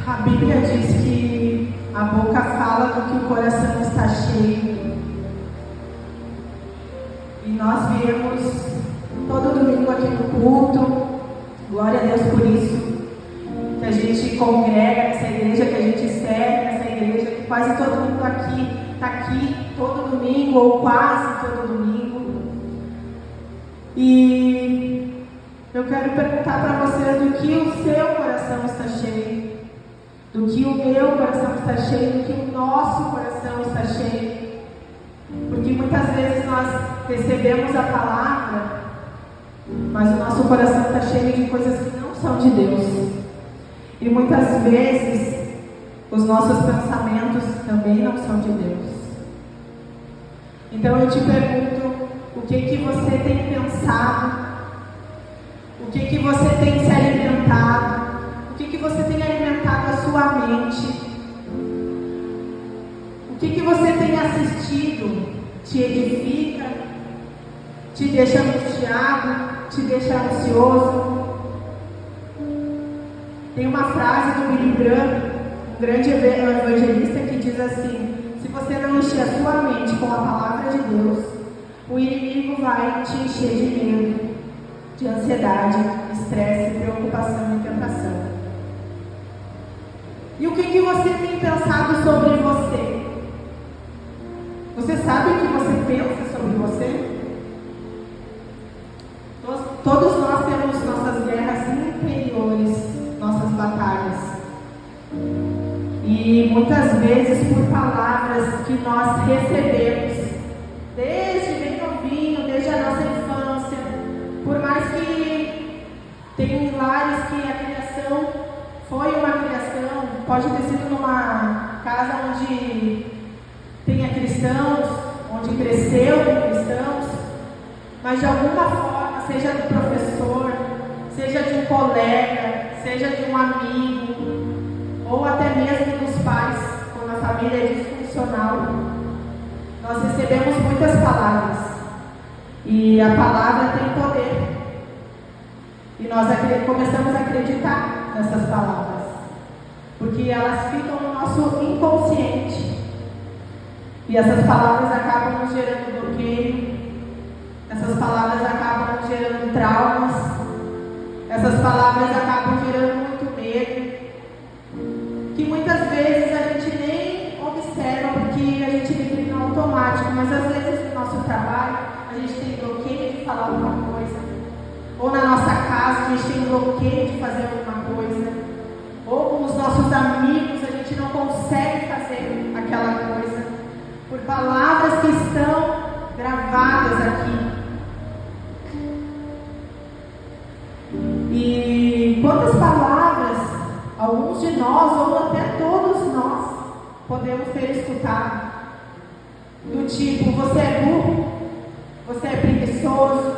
A Bíblia diz que a boca fala do que o coração está cheio. E nós viemos todo domingo aqui no culto. Glória a Deus por isso. Que a gente congrega nessa igreja, que a gente serve nessa igreja, que quase todo mundo aqui está aqui todo domingo, ou quase todo domingo. E eu quero perguntar para vocês do que o seu coração está cheio, do que o meu coração está cheio, do que o nosso coração está cheio. Porque muitas vezes nós recebemos a palavra, mas o nosso coração está cheio de coisas que não são de Deus. E muitas vezes os nossos pensamentos também não são de Deus. Então eu te pergunto, o que você tem pensado? O que você tem se alimentado? O que você tem alimentado a sua mente? O que você tem assistido? Te edifica? Te deixa angustiado? Te deixa ansioso? Tem uma frase do Billy Graham, um grande evangelista, que diz assim: se você não encher a sua mente com a palavra de Deus, o inimigo vai te encher de medo, de ansiedade, estresse, preocupação e tentação. E o que você tem pensado sobre você? Você sabe o que você pensa sobre você? Todos nós temos nossas guerras interiores, nossas batalhas. E muitas vezes por palavras que nós recebemos desde bem novinho, desde a nossa infância, por mais que tem lares que a criação foi uma criação, pode ter sido numa casa onde tenha cristãos, onde cresceu com cristãos, mas de alguma forma, seja do professor, seja de um colega, seja de um amigo, ou até mesmo dos pais, quando a família é disfuncional, nós recebemos muitas palavras. E a palavra tem poder. E nós começamos a acreditar nessas palavras, porque elas ficam no nosso inconsciente. E essas palavras acabam nos gerando bloqueio, essas palavras acabam nos gerando traumas, essas palavras acabam gerando muito medo, que muitas vezes a gente nem observa, porque a gente vive no automático, mas às vezes no nosso trabalho a gente tem bloqueio de falar alguma coisa, ou na nossa casa a gente tem bloqueio de fazer alguma coisa, ou com os nossos amigos a gente não consegue fazer aquela coisa, por palavras que estão gravadas aqui. E quantas palavras alguns de nós, ou até todos nós, podemos ter escutado? Do tipo: você é burro, você é preguiçoso,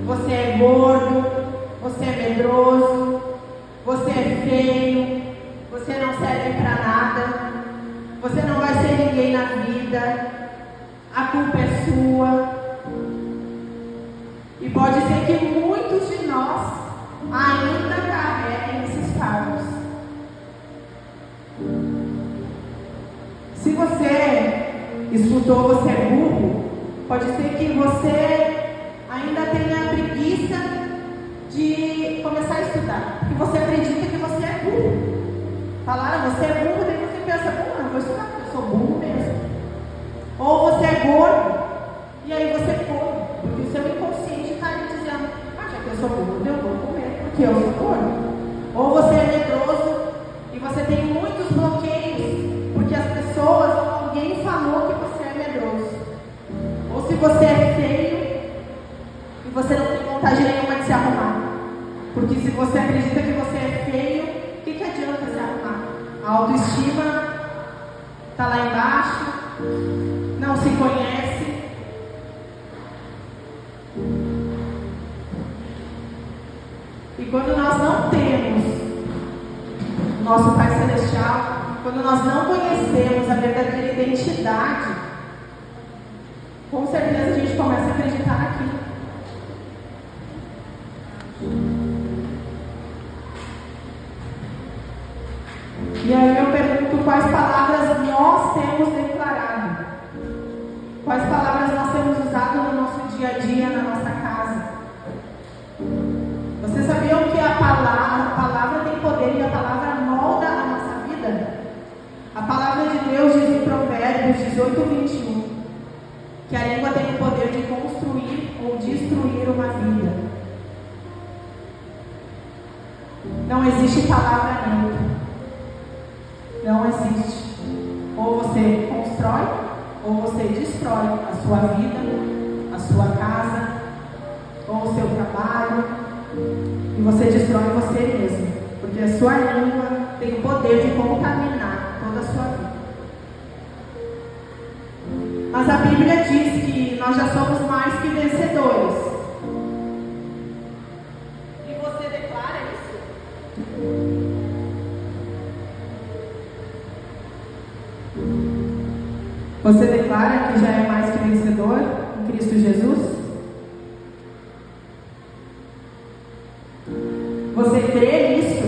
você é gordo, você é medroso, você é feio, você não serve para nada, você não vai ser ninguém na vida, a culpa é sua. E pode ser que muitos de nós ainda carreguem esses fardos. Se você escutou você é burro, pode ser que você ainda tenha preguiça de começar a estudar, porque você acredita que você é burro. Falaram, você é burro, daí você pensa: bom, eu vou estudar, porque eu sou burro mesmo. Ou você é gordo, e aí você come, porque o seu inconsciente está ali dizendo: já que eu sou gordo, eu vou comer, porque eu sou gordo. Ou você é medroso, e você tem muitos bloqueios, porque as pessoas ou alguém falou que você é medroso. Ou se você é feio, e você não tem vontade nenhuma de se arrumar. Porque se você acredita que você é feio, o que adianta se arrumar? A autoestima está lá embaixo, não se conhece. E quando nós não temos o nosso Pai Celestial, quando nós não conhecemos a verdadeira identidade, com certeza a gente começa a acreditar naquilo. E aí eu pergunto quais palavras nós temos declarado. Quais palavras nós temos usado no nosso dia a dia, na nossa casa. Vocês sabiam que a palavra tem poder e a palavra molda a nossa vida? A palavra de Deus diz em Provérbios 18:21 que a língua tem o poder de construir ou destruir uma vida. Não existe palavra neutra. Não existe. Ou você constrói, ou você destrói a sua vida, a sua casa, ou o seu trabalho, e você destrói você mesmo, porque a sua língua tem o poder de contaminar toda a sua vida. Mas a Bíblia diz que nós já somos mais que vencedores. E você declara isso? Você declara que já é mais que vencedor em Cristo Jesus? Você crê nisso?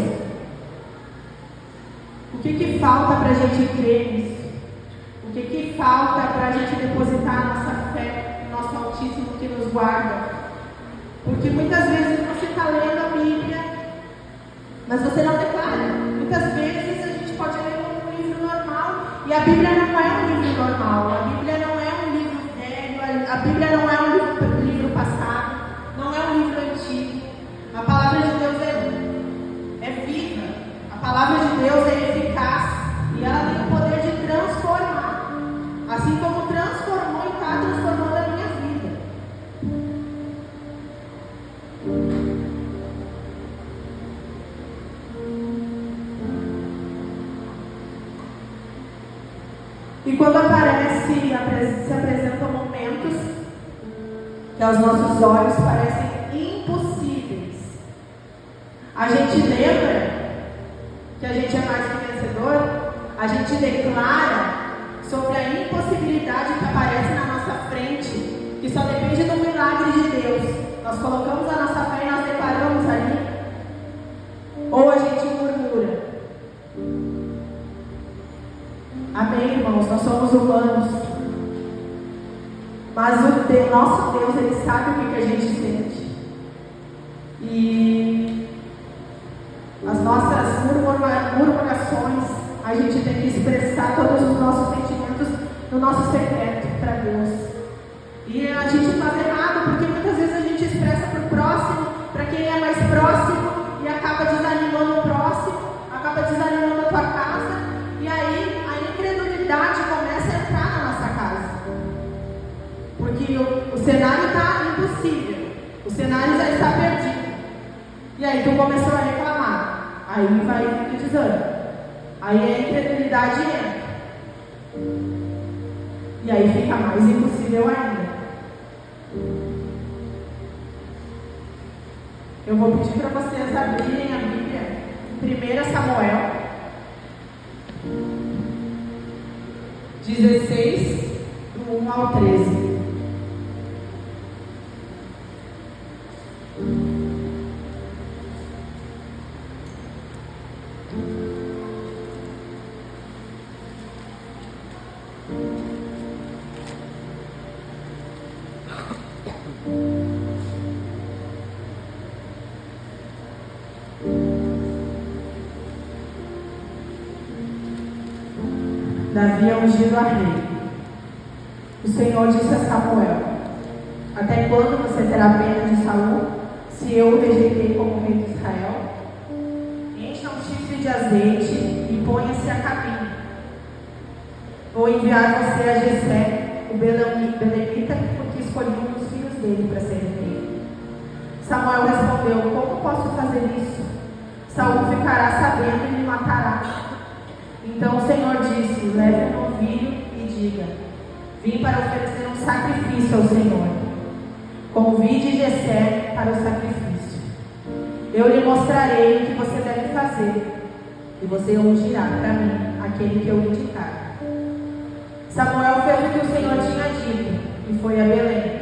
O que falta para a gente crer nisso? O que falta para a gente depositar a nossa fé no nosso Altíssimo que nos guarda? Porque muitas vezes você está lendo a Bíblia, mas você não declara. Muitas vezes a gente pode ler um livro normal, e a Bíblia não é um livro normal. A Bíblia não é um livro velho, a Bíblia não é um livro passado, não é um livro antigo. A palavra de Deus é viva, a palavra de Deus é eficaz, e ela tem o poder de transformar, assim como transformou e está transformando a minha vida. E quando se apresentam momentos que aos nossos olhos parecem impossíveis, a gente lembra que a gente é mais que vencedor, a gente declara sobre a impossibilidade que aparece na nossa frente, que só depende do milagre de Deus. Nós colocamos a nossa fé e nós declaramos ali, ou a gente murmura. Amém, irmãos? Nós somos humanos, mas o nosso Deus, Ele sabe o que a gente sente. E as nossas murmurações, a gente tem que expressar todos os nossos sentimentos no nosso secreto para Deus. E a gente faz errado, porque muitas vezes a gente expressa para o próximo, para quem é mais próximo, e acaba desanimando o próximo, acaba desanimando a tua casa, e aí a incredulidade começa a entrar na nossa casa. Porque o cenário está impossível, o cenário já está perdido. E aí tu começou a reclamar, aí vai o desânimo, aí a incredulidade entra, e aí fica mais impossível ainda. Eu vou pedir para vocês abrirem a Bíblia em 1 Samuel 16, do 1 ao 13. Davi é ungido a rei. O Senhor disse a Samuel: até quando você terá pena de Saul, se eu o rejeitei como rei de Israel? Encha um chifre de azeite e ponha-se a caminho. Vou enviar você a Jessé, o belemita, porque escolhi um dos filhos dele para ser rei. Samuel respondeu: como posso fazer isso? Saul ficará sabendo e me matará. Então o Senhor disse: leve um novilho e diga: vim para oferecer um sacrifício ao Senhor. Convide Jessé para o sacrifício. Eu lhe mostrarei o que você deve fazer, e você ungirá para mim aquele que eu indicar. Samuel fez o que o Senhor tinha dito e foi a Belém.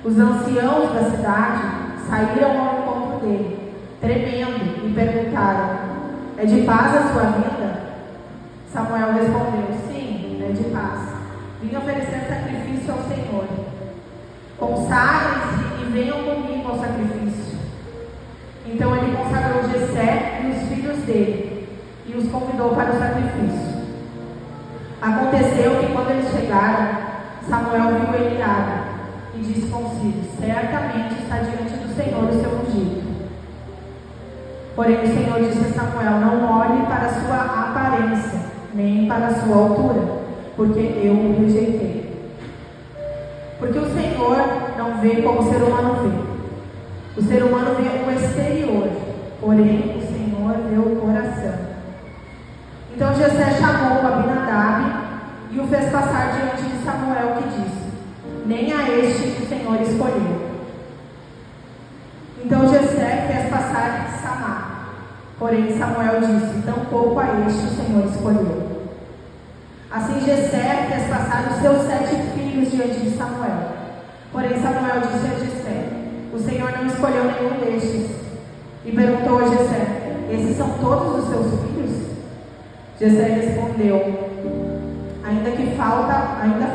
Os anciãos da cidade saíram ao encontro dele, tremendo, e perguntaram: é de paz a sua vinda? Samuel respondeu: sim, é de paz. Vim oferecer sacrifício ao Senhor. Consagrem-se e venham comigo ao sacrifício. Então ele consagrou Jessé e os filhos dele e os convidou para o sacrifício. Aconteceu que quando eles chegaram, Samuel viu Eliabe e disse consigo: certamente está diante do Senhor o seu ungido. Porém o Senhor disse a Samuel: não olhe para a sua aparência, nem para a sua altura, porque eu o rejeitei. Porque o Senhor não vê como o ser humano vê. O ser humano vê o exterior, porém o Senhor vê o coração. Então Jessé chamou Abinadab e o fez passar diante de Samuel, que disse: nem a este o Senhor escolheu. Então Jessé fez passar Samá. Porém Samuel disse: tampouco a este o Senhor escolheu. Assim Jessé fez passar os seus 7 filhos diante de Samuel. Porém Samuel disse a Jessé: o Senhor não escolheu nenhum destes. E perguntou a Jessé: esses são todos os seus filhos? Jessé respondeu: ainda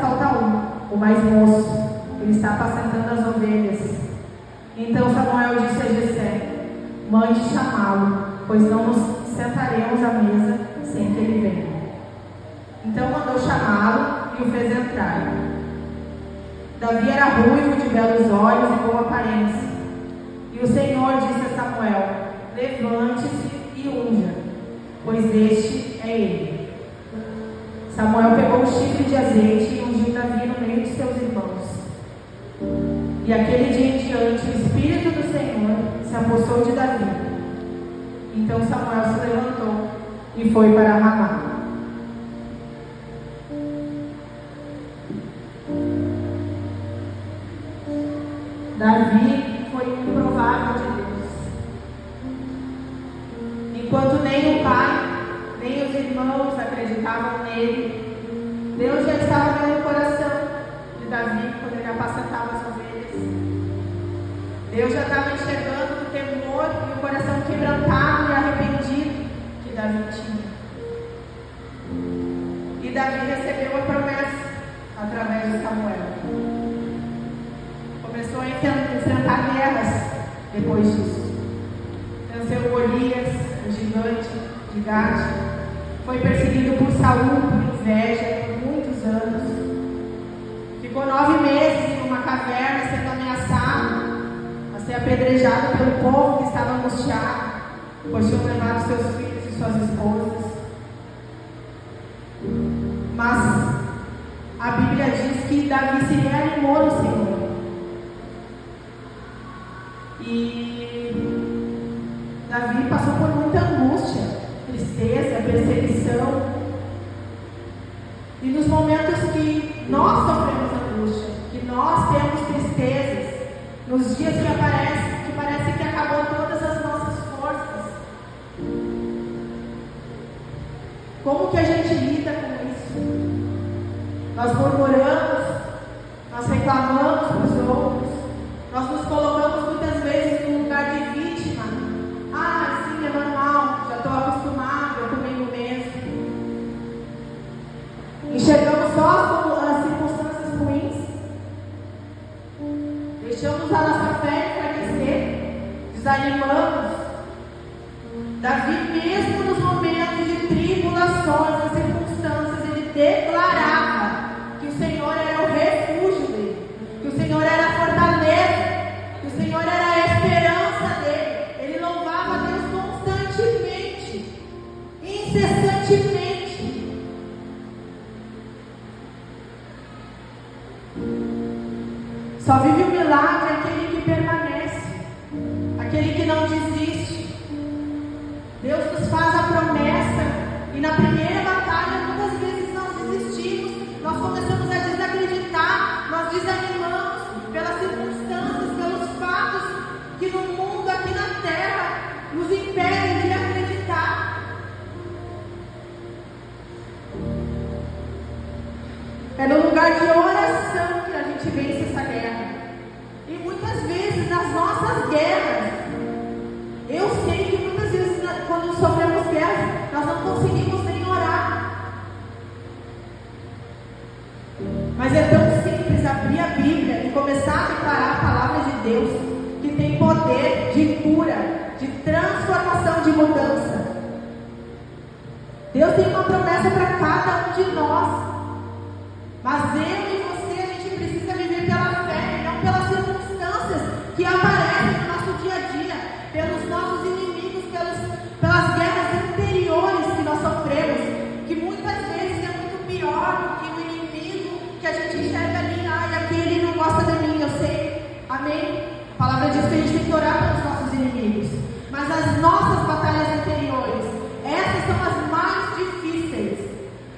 falta um, o mais moço. Ele está apacentando as ovelhas. Então Samuel disse a Jessé: mande chamá-lo, pois não nos sentaremos à mesa sem que ele venha. Então mandou chamá-lo e o fez entrar. Davi era ruivo, de belos olhos e boa aparência. E o Senhor disse a Samuel: levante-se e unja, pois este é ele. Samuel pegou um chifre de azeite e ungiu Davi no meio de seus irmãos. E aquele dia em diante o Espírito do Senhor se apossou de Davi. Então Samuel se levantou e foi para Ramá. Davi foi improvável de Deus. Enquanto nem o pai, nem os irmãos acreditavam nele, Deus já estava vendo o coração de Davi quando ele apacentava as ovelhas. Deus já estava enxergando o temor e o coração quebrantado e arrependido que Davi tinha. E Davi recebeu a promessa através de Samuel. Começou a enfrentar guerras depois disso. Venceu Golias, o gigante de Gade. Foi perseguido por Saul por inveja por muitos anos. Ficou 9 meses em uma caverna sendo ameaçado a ser apedrejado pelo povo que estava angustiado, pois tinham levado seus filhos e suas esposas. Mas a Bíblia diz que Davi se reanimou no Senhor. E Davi passou por muita angústia, tristeza, perseguição. E nos momentos que nós sofremos angústia, que nós temos tristezas, nos dias que parece que acabou todas as nossas forças, como que a gente lida com isso? Nós murmuramos, nós reclamamos para os outros, nós nos colocamos muitas vezes no lugar de vítima. Ah, sim, é normal, já estou acostumado, eu comigo mesmo. Enxergamos só as circunstâncias ruins, deixamos a nossa fé enfraquecer, desanimamos. Davi, mesmo nos momentos de tribulações, nas circunstâncias, ele declarava que o Senhor era o refúgio dele, que o Senhor era a fortaleza, que o Senhor era a esperança dele. Ele louvava a Deus constantemente, incessantemente. Só vive o milagre aquele que permanece, aquele que não desiste. Deus nos faz a promessa e na primeira batalha muitas vezes nós desistimos, nós começamos a desacreditar, nós desanimamos pelas circunstâncias, pelos fatos que no mundo, aqui na terra, nos impedem de acreditar. É no lugar de oração que a gente vence essa guerra. E muitas vezes nas nossas guerras, eu sei que muitas vezes quando sofremos guerras, Deus, que tem poder de cura, de transformação, de mudança. Deus tem uma promessa para cada um de nós. Mas eu e você, a gente precisa viver pela fé e não pelas circunstâncias que aparecem no nosso dia a dia, pelos nossos inimigos, pelas guerras interiores que nós sofremos, que muitas vezes é muito pior do que o inimigo que a gente enxerga ali. Ai, aquele não gosta de mim, eu sei. Amém? A palavra diz que a gente tem que orar pelos nossos inimigos. Mas as nossas batalhas interiores, essas são as mais difíceis.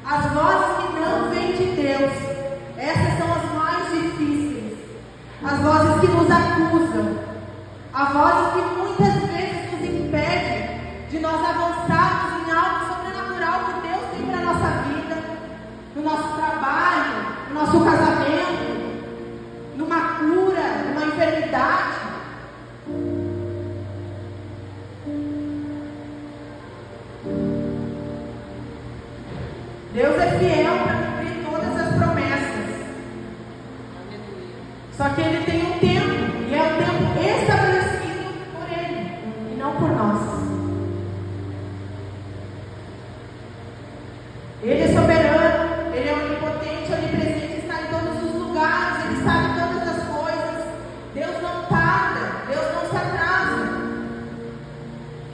As vozes que não vêm de Deus, essas são as mais difíceis. As vozes que nos acusam, as vozes que muitas vezes nos impedem de nós avançarmos em algo sobrenatural que Deus tem para a nossa vida, no nosso trabalho, no nosso casamento, numa cura, numa enfermidade. Deus é fiel para cumprir todas as promessas. Só que Ele tem um tempo, e é um tempo estabelecido por Ele, e não por nós. Ele é soberano, Ele é onipotente, onipresente, está em todos os lugares, Ele sabe todas as coisas. Deus não tarda, Deus não se atrasa.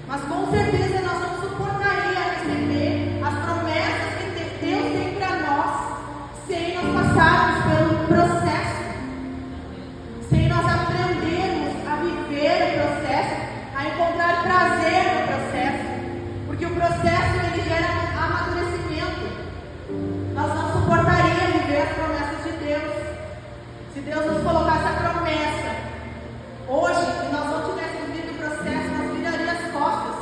Mas com certeza nós não suportaríamos a receber as promessas que Deus tem para nós, sem nós passarmos pelo processo, sem nós aprendermos a viver o processo, a encontrar prazer no processo, porque o processo ele gera amadurecimento. Nós não suportaríamos viver as promessas de Deus. Se Deus nos colocasse a promessa hoje e nós não tivéssemos vivido o processo, nós viraríamos as costas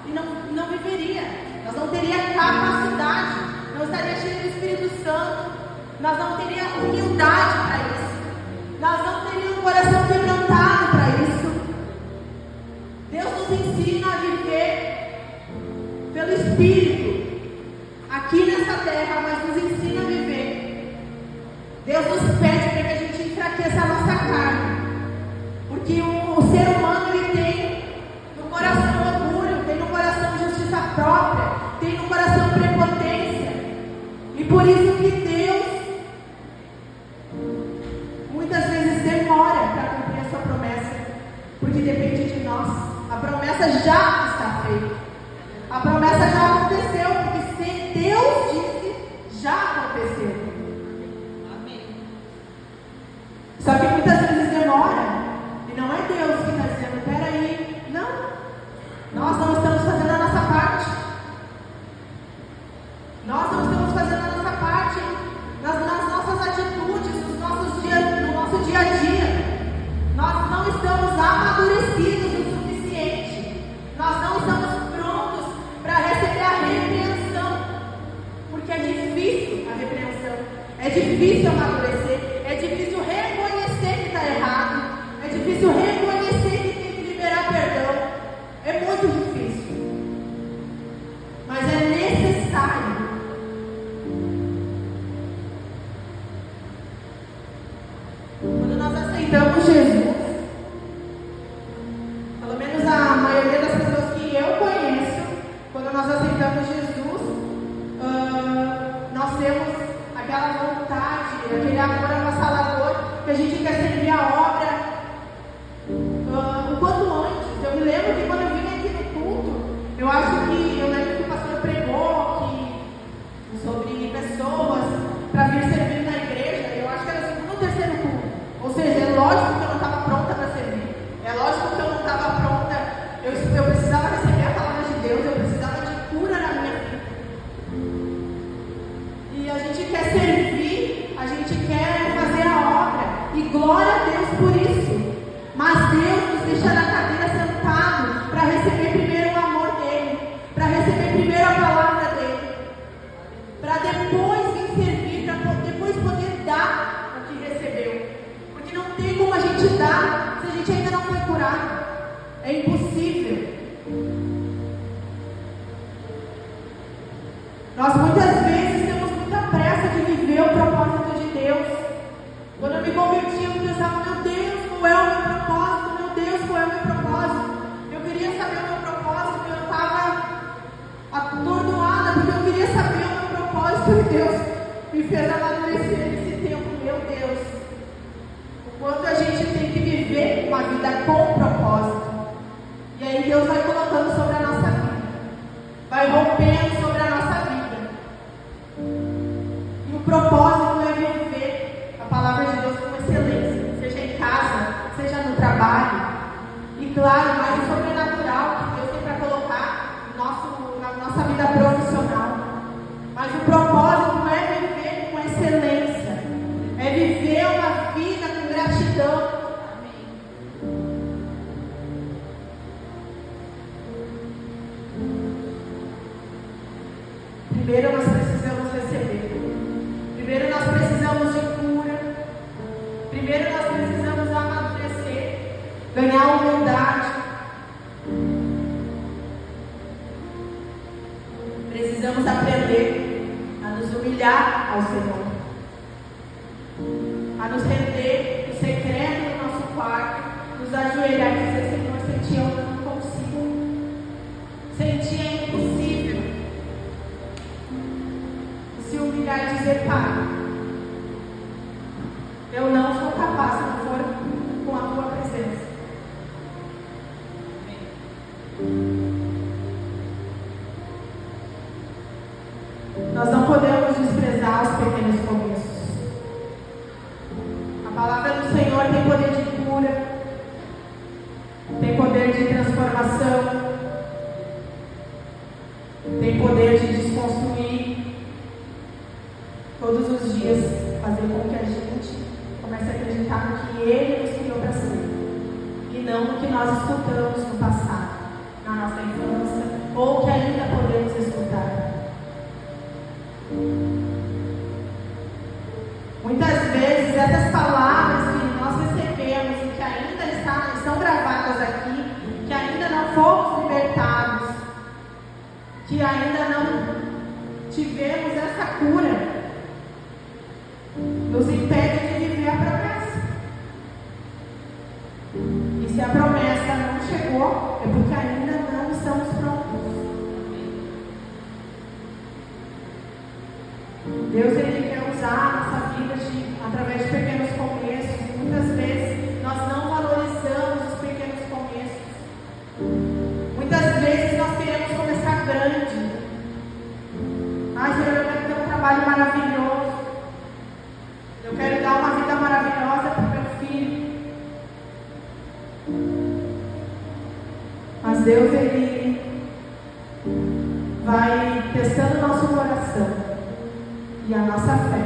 e não viveria. Nós não teríamos capacidade, não estaria cheio do Espírito Santo, nós não teríamos humildade para isso, nós não teríamos um coração quebrantado para isso. Deus nos ensina a viver pelo Espírito aqui nessa terra, mas nos ensina a viver. Deus nos pede para que a gente enfraqueça a nossa carne, porque o ser humano ele tem no coração orgulho, tem no coração justiça própria, tem no coração prepotência, e por isso que Deus muitas vezes demora para cumprir a sua promessa, porque depende de nós. A promessa já está feita, a promessa já aconteceu, porque se Deus disse, já aconteceu. Amém. Só que muitas vezes demora, e não é Deus que está dizendo, peraí, não, nós não estamos fazendo a nossa parte. Nós não estamos fazendo a nossa parte nas nossas atitudes, no nosso dia a dia. Nós não estamos amadurecidos o suficiente. Nós não estamos prontos para receber a repreensão. Porque é difícil a repreensão. É difícil amadurecer. É difícil reconhecer que está errado. É difícil reconhecer que tem que liberar perdão. É muito difícil. Mas é necessário. Quando nós aceitamos Jesus, pelo menos a maioria das pessoas que eu conheço, quando nós aceitamos Jesus, nós temos aquela vontade, aquele amor avassalador, que a gente quer servir a obra o quanto antes. Eu me lembro que quando eu vim aqui no culto, eu lembro que o pastor pregou sobre pessoas para vir servir na igreja. Eu acho que era o segundo ou terceiro culto. Ou seja, é lógico que eu não estava pronta para servir. É lógico que eu não estava pronta. Eu precisava receber a palavra de Deus. Eu precisava de cura na minha vida. E a gente quer servir, a gente quer fazer a obra. E glória a Deus por isso. Mas Deus nos deixa na cadeira sentado para receber primeiro o amor dEle, para receber primeiro a palavra dEle, para depois vir servir, para depois poder dar o que recebeu. Porque não tem como a gente dar se a gente ainda não foi curado. É impossível. Nós muitas vezes temos muita pressa de viver o propósito de Deus. Quando eu me converti, eu pensava, meu Deus, qual é o meu propósito apóstolo, e Deus me fez amadurecer nesse tempo, meu Deus. O quanto a gente tem que viver uma vida com propósito. E aí Deus vai colocando sobre a nossa vida, vai rompendo sobre a nossa vida. E o propósito é viver a palavra de Deus com excelência, seja em casa, seja no trabalho. E claro, mais o sobrenatural que Deus tem para colocar na nossa vida profissional. Mas o propósito não é viver com excelência, é viver uma vida com gratidão. Primeiro nós precisamos receber. Primeiro nós precisamos de cura. Primeiro nós precisamos amadurecer, ganhar humildade. Precisamos aprender a nos humilhar ao Senhor, a nos render no secreto do nosso quarto, nos ajoelhar e dizer: Senhor, sem Ti eu não consigo, sem Ti é impossível. Se humilhar e dizer: Pai, eu não sou capaz se não for com a Tua presença. Nós não podemos desprezar os pequenos começos. A palavra do Senhor tem poder de cura, tem poder de transformação, tem poder de desconstruir. Todos os dias fazer com que a gente comece a acreditar no que Ele nos criou para ser, e não no que nós escutamos no passado, na nossa infância, ou que ainda podemos escutar. Muitas vezes essas palavras que nós recebemos e que ainda estão gravadas aqui, que ainda não fomos libertados, que ainda não tivemos essa cura, nos impede de viver a promessa. E se a promessa não chegou, é porque ainda não estamos prontos. Deus, Ele quer usar a nossa vida através de pequenos começos. E muitas vezes nós não valorizamos os pequenos começos. Muitas vezes nós queremos começar grande. Ai, Senhor, eu quero ter um trabalho maravilhoso. Eu quero dar uma vida maravilhosa para o meu filho. Mas Deus, Ele vai testando o nosso coração e a nossa fé.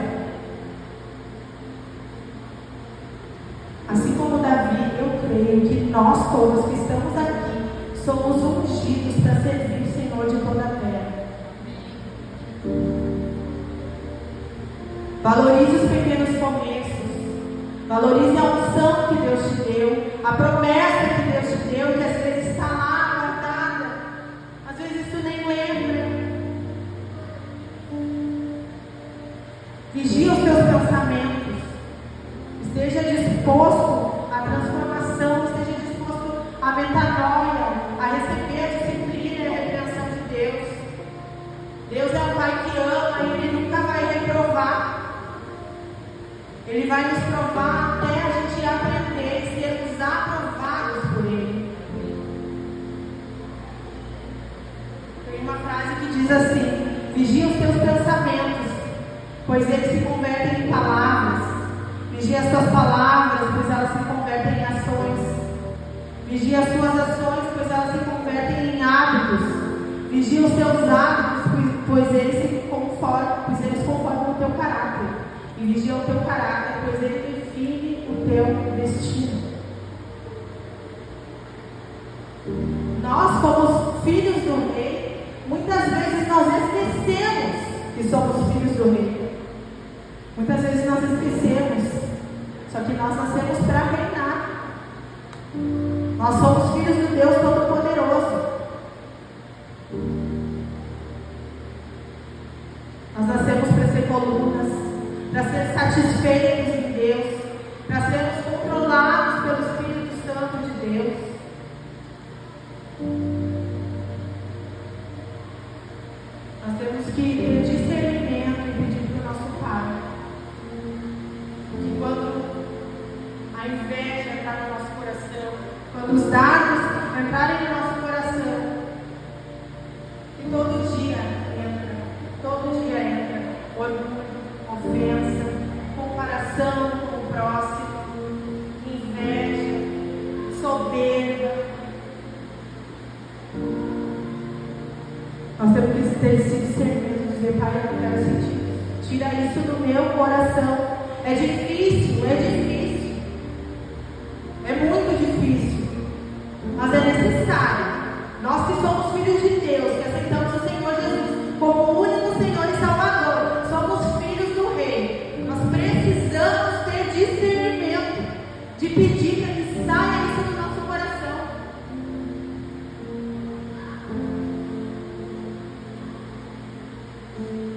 Assim como Davi, eu creio que nós todos que estamos aqui somos ungidos para servir o Senhor de toda a terra. Valorize os pequenos começos. Valorize a unção que Deus te deu, a promessa que Deus te deu, que às vezes está lá guardada. Às vezes tu nem lembra. Vigia os teus pensamentos. Esteja disposto à transformação, esteja disposto à metanoia, a receber a disciplina e a repreensão de Deus. Deus é um Pai que ama e Ele nunca vai reprovar. Ele vai nos provar até a gente aprender e sermos aprovados por Ele. Tem uma frase que diz assim: vigia os teus pensamentos, pois eles se convertem em palavras. Vigia as tuas palavras, pois elas se convertem em ações. Vigia as tuas ações, pois elas se convertem em hábitos. Vigia os teus hábitos, pois eles conformam o teu caráter. E vigia o teu caráter, pois ele define o teu destino. Nós, como filhos do Rei, muitas vezes nós esquecemos que somos filhos do Rei. Muitas vezes nós esquecemos. Só que nós nascemos para reinar. Nós somos filhos do Deus Todo-Poderoso. Nós nascemos para ser colunas, para ser satisfeitos em Deus, para sermos controlados pelo Espírito Santo de Deus. Nós temos que ter discernimento e Quando os dardos entrarem no nosso coração, e todo dia entra orgulho, ofensa, comparação com o próximo, inveja, soberba. Nós temos que ter esse discernimento de dizer: Pai, eu não quero sentir isso. Tira isso do meu coração. É difícil, é muito difícil, mas é necessário. Nós que somos filhos de Deus, que aceitamos o Senhor Jesus como o único Senhor e Salvador, somos filhos do Rei. Nós precisamos ter discernimento de pedir para que saia isso do nosso coração.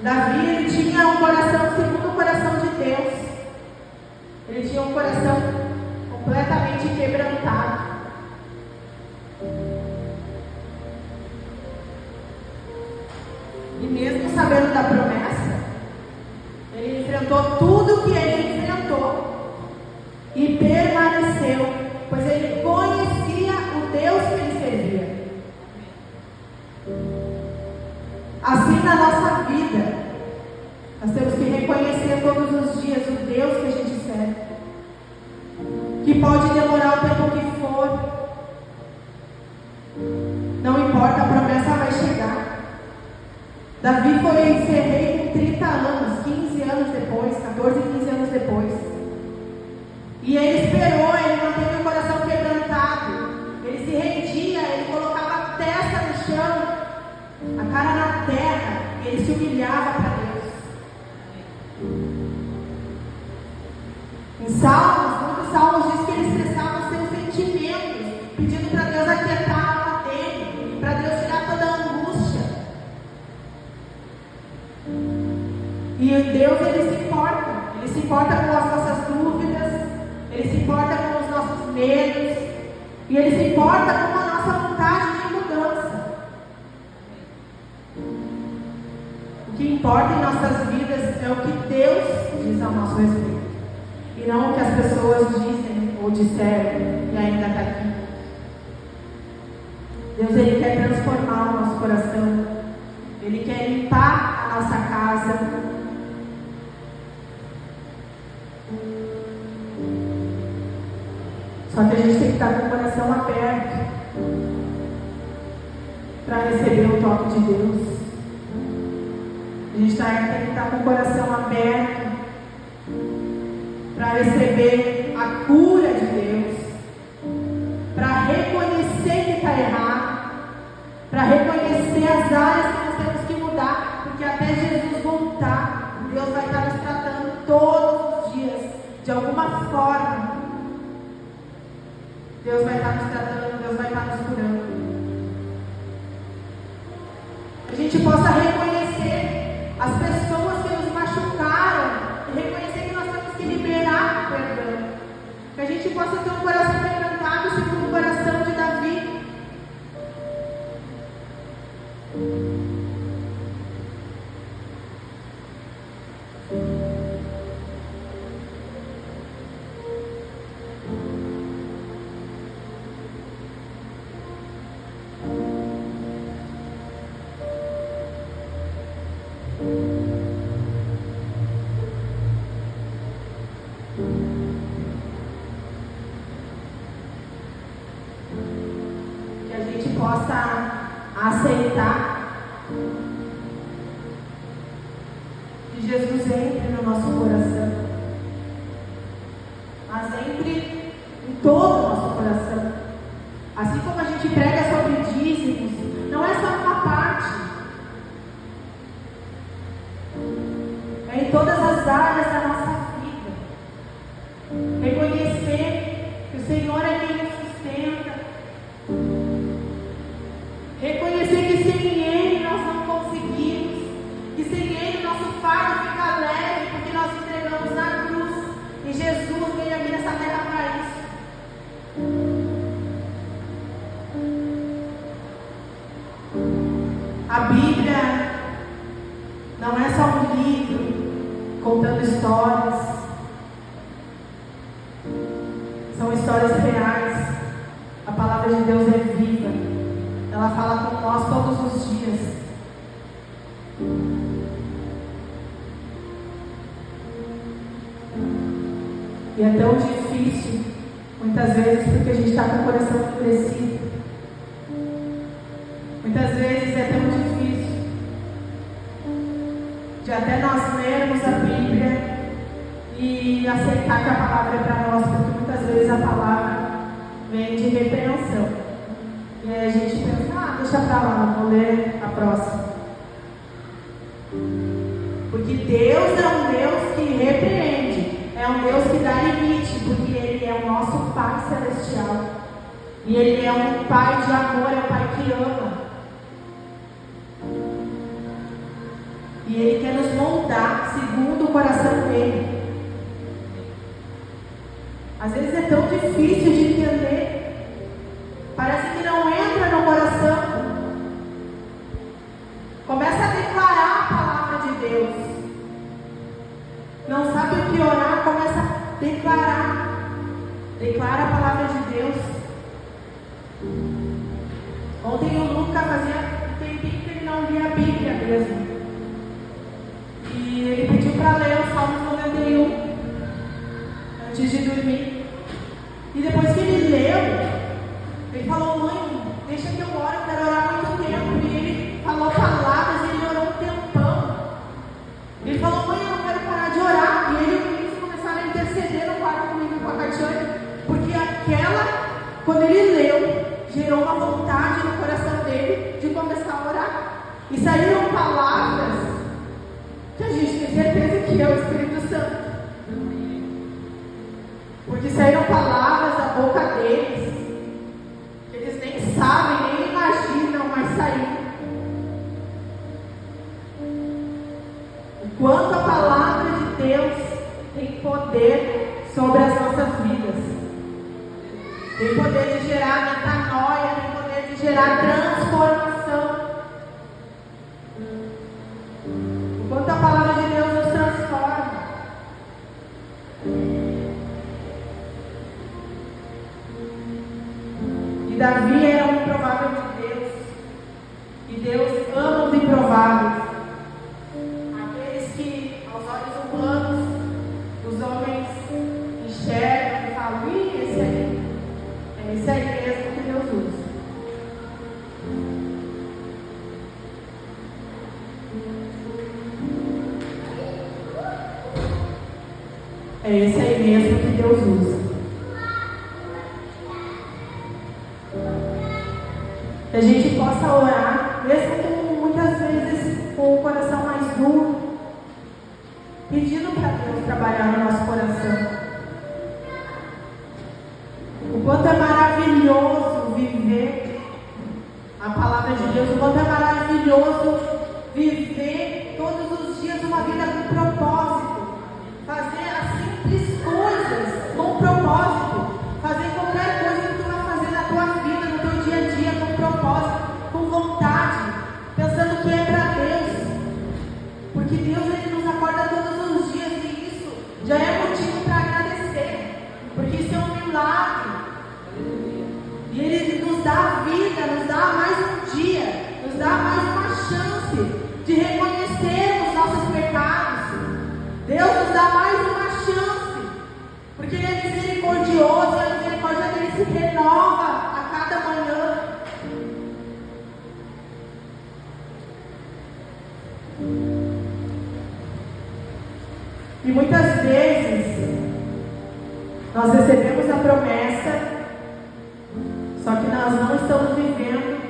Davi, ele tinha um coração segundo o coração de Deus. Ele tinha um coração completamente quebrantado. E mesmo sabendo da promessa, ele enfrentou tudo que ele enfrentou e permaneceu, pois ele conhecia o Deus que ele servia. Assim na nossa vida, nós temos que reconhecer todos os dias o Deus que a gente serve, que pode demorar o tempo que for, não importa, a promessa vai chegar. Davi foi ser rei com 30 anos, 15 anos depois, 14, 15 anos depois. E ele esperou, ele manteve o coração quebrantado, ele se rendia, ele colocava a testa no chão, a cara na terra, e ele se humilhava para Deus. Em muitos salmos diz que ele expressava os seus sentimentos, pedindo para Deus aquietar a alma dele, para Deus tirar toda a angústia. E Deus, ele se importa com as nossas dúvidas, ele se importa com os nossos medos, e ele se importa com a nossa vontade de mudança. O que importa em nossas vidas é o que Deus diz ao nosso respeito, e não o que as pessoas dizem ou disseram e ainda está aqui. Deus, ele quer transformar o nosso coração, ele quer limpar a nossa casa. Só que a gente tem que estar com o coração aberto para receber o toque de Deus. A gente tem que estar com o coração aberto para receber a cura de Deus, para reconhecer que está errado, para reconhecer as áreas que nós temos que mudar, porque até Jesus voltar, Deus vai estar nos tratando todos os dias, de alguma forma. Deus vai estar nos tratando, Deus vai estar nos curando. Que a gente possa reconhecer as pessoas que nos machucaram e reconhecer que nós temos que liberar o perdão. Que a gente possa ter um coração quebrantado segundo o coração de Davi. Possa aceitar que Jesus entre no nosso coração, mas entre em todo o nosso coração. Assim como a gente prega sobre dízimos, não é só uma parte, é em todas as áreas da nossa vida. Reconhecer que o Senhor é quem nos sustenta. Reconhecer que sem Ele nós não conseguimos, que sem Ele nosso fardo fica leve, porque nós entregamos na cruz, e Jesus veio aqui nessa terra para isso. A Bíblia não é só um livro contando histórias, são histórias reais. A palavra de Deus é viva. Ela fala com nós todos os dias. E é tão difícil, muitas vezes, porque a gente está com o coração endurecido. Muitas vezes é tão difícil de até nós lermos a Bíblia e aceitar que a palavra é para nós, porque muitas vezes a palavra vem de repreensão. E aí a gente pensa, deixa para lá, não vou ler a próxima. Porque Deus é um Deus que repreende, é um Deus que dá limite, porque Ele é o nosso Pai Celestial. E Ele é um Pai de amor, é um Pai que ama. E Ele quer nos moldar segundo o coração dEle. Às vezes é tão difícil de entender. Parece que não entra no coração. Começa a declarar a palavra de Deus. Não sabe o que orar, começa a declarar. Declara a palavra de Deus. Ontem o Luca fazia um tempinho que ele não lia a Bíblia mesmo. E ele pediu para ler o Salmo 91 antes de dormir. E depois que ele leu, ele falou: mãe, deixa que eu oro, eu quero orar muito tempo. E ele falou palavras, ele orou um tempão. Ele falou: mãe, eu não quero parar de orar. E ele e o Vinícius começaram a interceder no quarto comigo e com a Catiane, porque quando ele leu, gerou uma vontade no coração dele de começar a orar. E saíram palavras que a gente tem certeza que é o Espírito Santo. Porque saíram palavras da boca deles, que eles nem sabem, nem imaginam, mas saíram. O quanto a palavra de Deus tem poder sobre as nossas vidas. Tem poder de gerar metanoia, tem poder de gerar transformação. O quanto a palavra de Deus nos transforma. E Davi era um improvável de Deus. E Deus ama os improváveis. Aqueles que, aos olhos humanos, os homens enxergam e falam: esse aí. É esse aí mesmo que Deus usa. É esse aí mesmo que Deus usa. Que a gente possa orar, mesmo com muitas vezes com o coração mais duro, pedindo para Deus trabalhar no nosso coração. O quanto é maravilhoso viver a palavra de Deus, o quanto é maravilhoso viver todos os dias uma vida com propósito, fazer as simples coisas com propósito, fazer qualquer coisa que tu vai fazer na tua vida, no teu dia a dia, com propósito, com vontade, pensando que é para Deus, porque Deus Ele nos acorda todos os dias e isso já é motivo para agradecer, porque isso é um milagre. E Ele nos dá vida, nos dá mais um dia, nos dá mais uma chance de reconhecermos nossos pecados. Deus nos dá mais uma chance, porque Ele é misericordioso e a misericórdia dele se renova a cada manhã. E muitas vezes nós recebemos a promessa, só que nós não estamos vivendo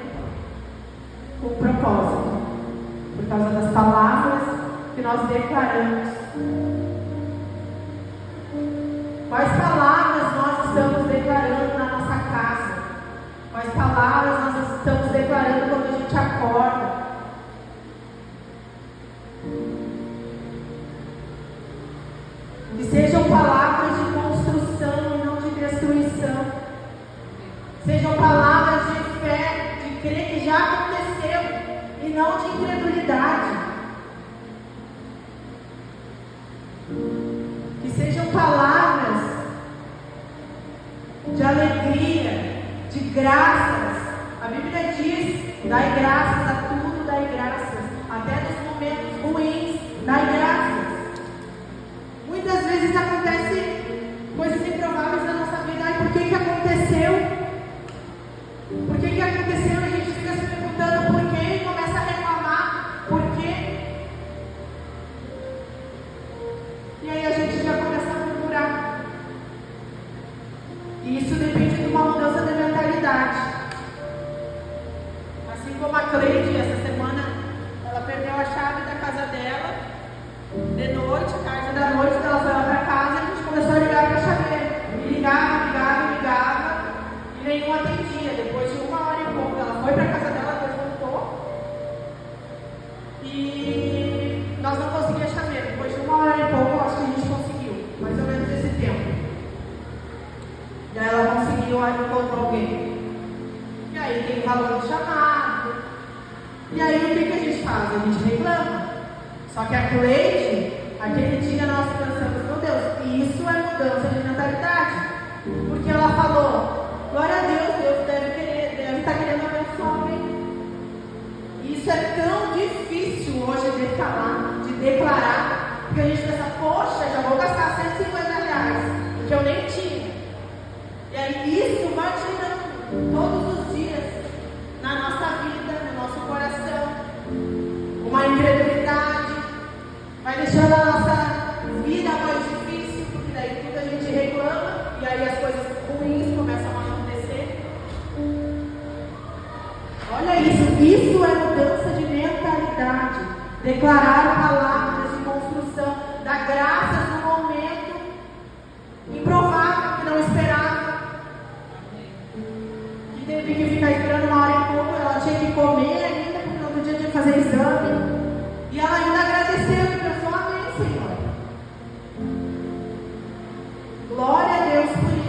com propósito, por causa das palavras que nós declaramos. Quais palavras nós estamos declarando na nossa casa? Quais palavras nós estamos declarando quando a gente acorda? Que sejam palavras de construção e não de destruição. Sejam palavras de fé, de crer que já aconteceu e não de incredulidade. Que sejam palavras de alegria, de graça. E aí a gente já começa a murmurar. E isso depende de uma mudança de mentalidade. Assim como a Cleide, essa semana, ela perdeu a chave da casa dela, de noite, tarde da noite, ela foi lá para casa e a gente começou a ligar para a chaveira. E ligava, e nenhum atendia. Depois de 1h e pouco, ela foi para a casa dela, depois voltou. E nós não conseguíamos a chaveira. Depois de 1h e pouco, acho que a gente conseguiu, mais ou menos esse tempo. Daí ela conseguiu, aí encontrou alguém. E aí tem valor de chamado. E aí o que a gente faz? A gente reclama. Só que a Cleide, aquele dia nós pensamos, meu Deus, isso é mudança de mentalidade. Porque ela falou, glória a Deus, Deus deve estar querendo abençoar alguém. Isso é tão difícil hoje de falar, de declarar, porque a gente pensa, poxa, já vou gastar R$150, que eu nem tinha. E aí isso vai tirando todos os dias na nossa vida, no nosso coração, uma incredulidade, vai deixando a nossa vida mais difícil, porque daí tudo a gente reclama e aí as coisas ruins começam a acontecer. Olha isso é mudança de mentalidade. Declarar palavras de construção, dar graças no momento improvável, que não esperava. Que teve que ficar esperando 1h e pouco, ela tinha que comer ainda, porque no outro dia tinha que fazer exame. E ela ainda agradeceu e pensou, amém, Senhor. Glória a Deus por isso.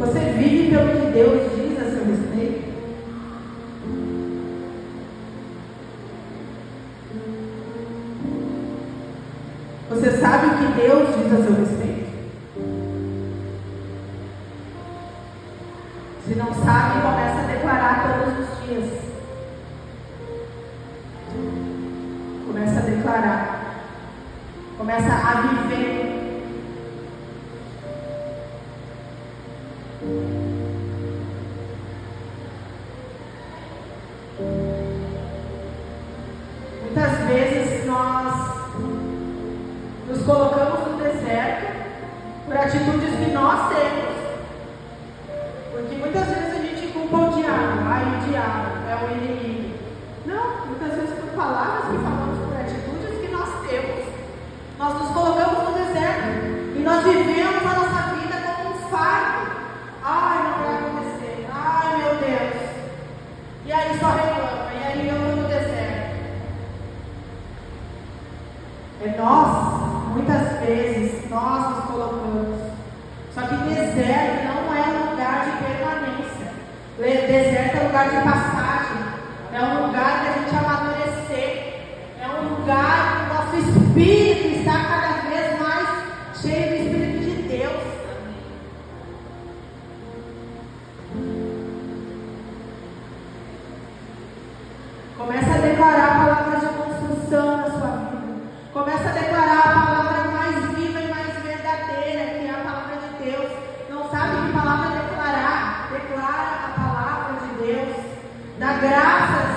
Você vive pelo que Deus diz a seu respeito? Você sabe o que Deus diz a seu respeito? Se não sabe, começa a declarar todos os dias. Começa a declarar. Começa a viver. Muitas vezes nós nos colocamos no deserto por atitudes que nós temos. Porque muitas vezes a gente culpa o diabo. O diabo é o inimigo. Não, muitas vezes por palavras que falamos, por atitudes que nós temos. Nós nos colocamos no deserto e nós vivemos a nossa vida como um fardo. Ai, não vai acontecer. Ai, meu Deus. E aí só reclama. E aí eu estou no deserto. Muitas vezes, nós nos colocamos. Só que deserto não é lugar de permanência. Deserto é lugar de passagem. É um lugar de a gente amadurecer. É um lugar que o nosso espírito está cada vez mais cheio do Espírito de Deus. Começa a declarar palavras de construção na sua vida. Começa a declarar a palavra mais viva e mais verdadeira, que é a palavra de Deus. Não sabe que palavra declarar? Declara a palavra de Deus. Dá graças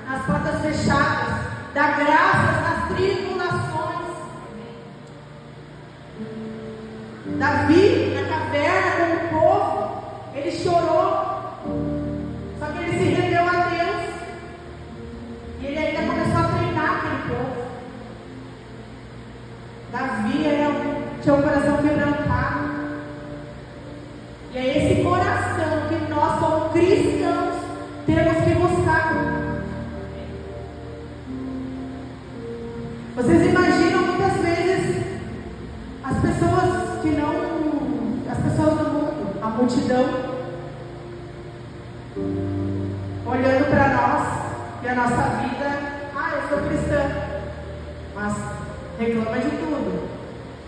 nas portas fechadas. Dá graças nas tribulações. Davi, na caverna com o povo, ele chorou. Só que ele se rendeu a Deus. E ele ainda começou a treinar aquele povo. Davi tinha um coração quebrantado. E é esse coração que nós, como cristãos, temos que buscar. Vocês imaginam muitas vezes as pessoas do mundo, a multidão, olhando para nós e a nossa vida. Eu sou cristã, mas reclama de tudo.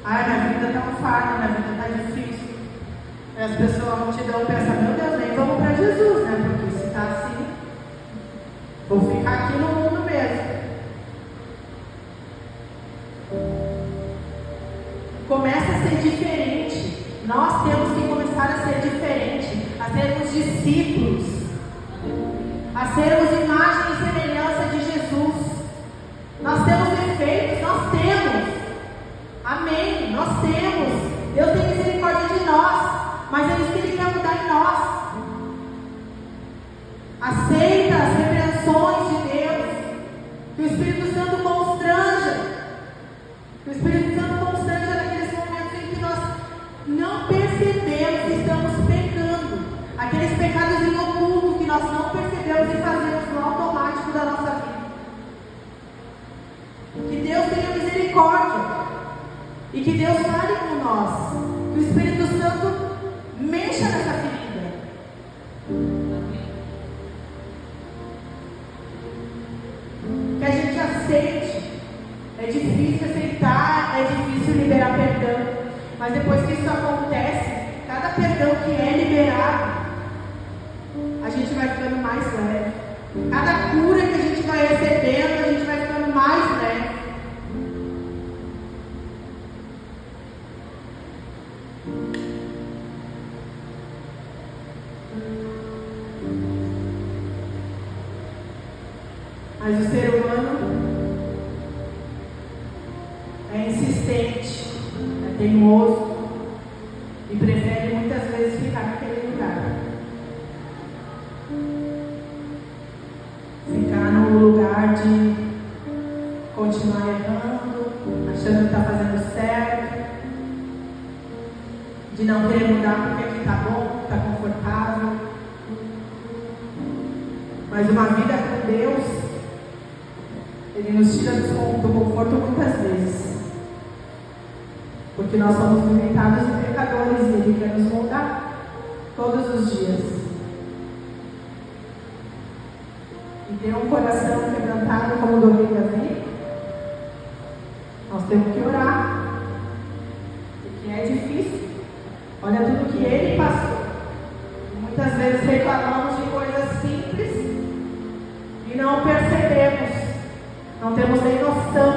Minha vida está um fardo, minha vida está difícil. E as pessoas, a multidão pensa, meu Deus, nem vamos para Jesus, né? Porque se está assim, vou ficar aqui no mundo mesmo. Começa a ser diferente. Nós temos que começar a ser diferente, a sermos discípulos, a sermos imagem e semelhança de Jesus. Nós temos defeitos, nós temos. Amém, nós temos. Deus tem misericórdia de nós, mas é isso que Ele quer mudar em nós. Aceita as repreensões de Deus, que o Espírito Santo constranja, que o Espírito Santo constranja naqueles momentos em que nós não percebemos que estamos pecando, aqueles pecados em oculto que nós não percebemos e fazemos no automático da nossa vida. Que Deus tenha misericórdia e que Deus fale com nós, que o Espírito Santo mexa nessa ferida. Que a gente aceite. É difícil aceitar, é difícil liberar perdão, mas depois que isso acontece, cada perdão que é liberado, a gente vai ficando mais leve. Cada cura que a gente vai recebendo, a gente vai ficando mais leve. Mas o ser humano é insistente, é teimoso e prefere muitas vezes ficar naquele lugar. Ficar no lugar de continuar errando, achando que está fazendo certo, de não querer mudar porque aqui está bom, está confortável. Mas uma vida com Deus, Ele nos tira do conforto muitas vezes, porque nós somos limitados e pecadores e Ele quer nos moldar todos os dias. E ter um coração quebrantado como o do rei Davi, nós temos que orar, porque é difícil. Olha tudo que ele passou. E muitas vezes reclamamos de coisas simples e não percebemos. Não temos nem noção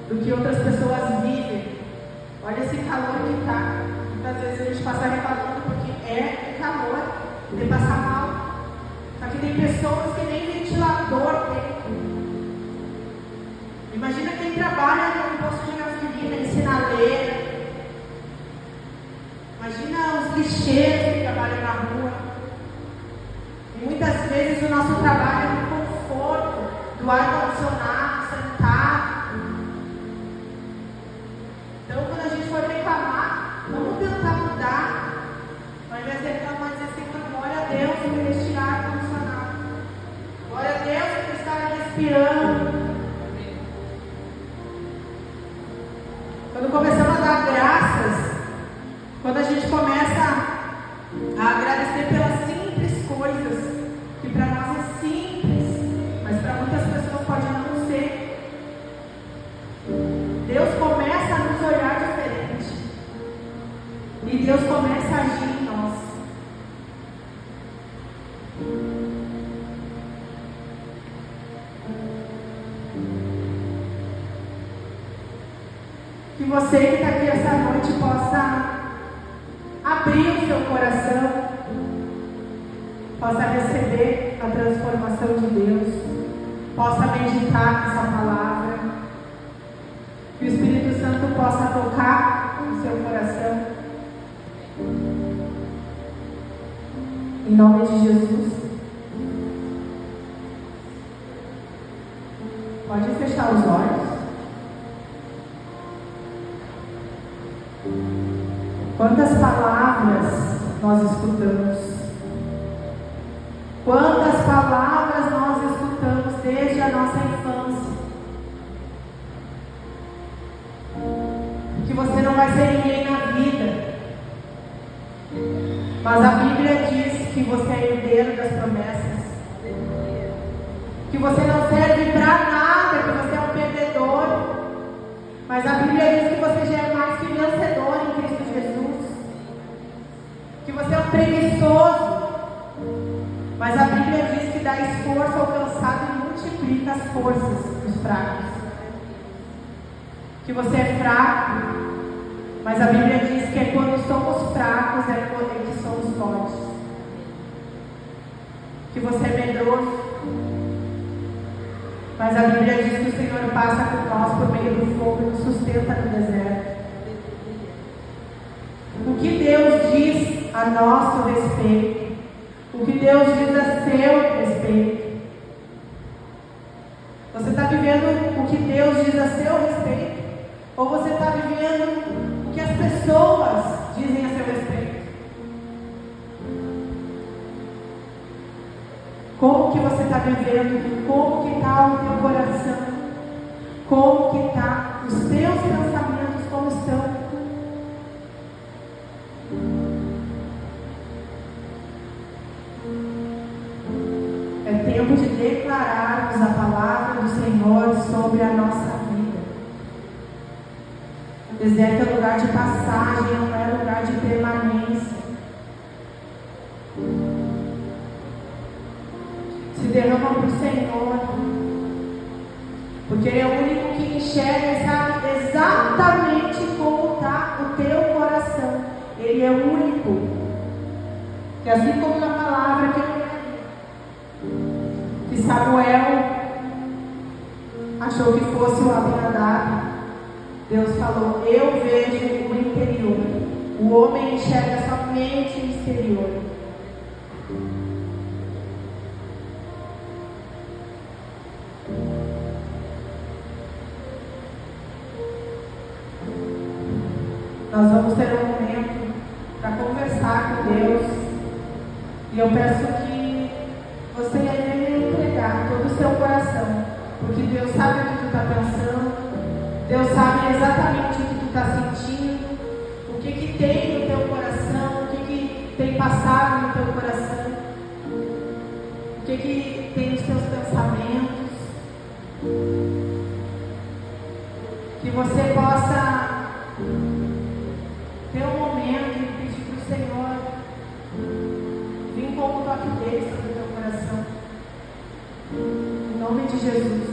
do que outras pessoas vivem. Olha esse calor que está. Muitas vezes a gente passa reclamando porque é calor, de passar mal. Só que tem pessoas que nem ventilador tem. Imagina quem trabalha no posto de gasolina, em sinaleira. Imagina os lixeiros que trabalham na rua. E muitas vezes o nosso trabalho é no conforto do ar-condicionado, sentado. Então, quando a gente for reclamar, vamos tentar mudar. Ao invés de reclamar, dizer assim, glória a Deus por este ar-condicionado. Glória a Deus por estar respirando. Quando começamos a dar graças, quando a gente começa a agradecer pelas simples coisas, que para nós é simples, mas para muitas pessoas pode não ser. Deus começa a nos olhar diferente. E Deus começa a agir em nós. Que você que está aqui essa noite possa abrir o seu coração, possa receber a transformação de Deus, possa meditar nessa palavra, que o Espírito Santo possa tocar no seu coração, em nome de Jesus. Pode fechar os olhos. Quantas palavras nós escutamos? Quantas palavras nós escutamos desde a nossa infância? Que você não vai ser ninguém na vida. Mas a Bíblia diz que você é herdeiro das promessas. Que você não serve para nada, que você é um perdedor. Mas a Bíblia diz que você já é mais que vencedor em Cristo Jesus. Que você é um preguiçoso. Mas a Bíblia diz que dá esforço ao cansado e multiplica as forças dos fracos. Que você é fraco. Mas a Bíblia diz que é quando somos fracos, é quando que somos fortes. Que você é medroso, mas a Bíblia diz que o Senhor passa por nós por meio do fogo e nos sustenta no deserto. O que Deus diz a nosso respeito? O que Deus diz a seu respeito? Você está vivendo o que Deus diz a seu respeito? Ou você está vivendo o que as pessoas dizem a seu respeito? Como que você está vivendo? Como que está o teu coração? Como que está os teus pensamentos? Como estão? É tempo de declararmos a palavra do Senhor sobre a nossa vida. O deserto é lugar de passagem, não é lugar de permanência. Se derrama para o Senhor, porque Ele é o único que enxerga e sabe exatamente como está o teu coração. Ele é o único. E assim como na palavra que Samuel achou que fosse o Abinadab, Deus falou: eu vejo o interior. O homem enxerga somente o exterior. Nós vamos ter um momento para conversar com Deus. E eu peço que você deve entregar todo o seu coração. Porque Deus sabe o que tu está pensando. Deus sabe exatamente o que tu está sentindo. O que tem no teu coração. O que tem passado no teu coração. O que tem nos teus pensamentos. Que você possa ter um momento e pedir para o Senhor vir com o toque dele sobre o teu coração. Em nome de Jesus.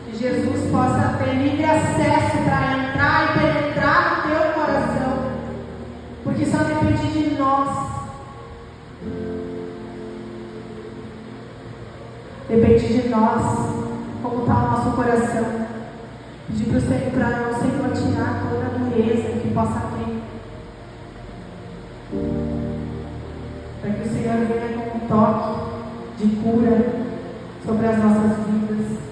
Que Jesus possa ter livre acesso para entrar e penetrar no teu coração. Porque só depende de nós. Depende de nós. Como está o nosso coração. Pedir para o Senhor tirar toda a dureza que possa ter. Para que o Senhor venha com um toque de cura sobre as nossas vidas.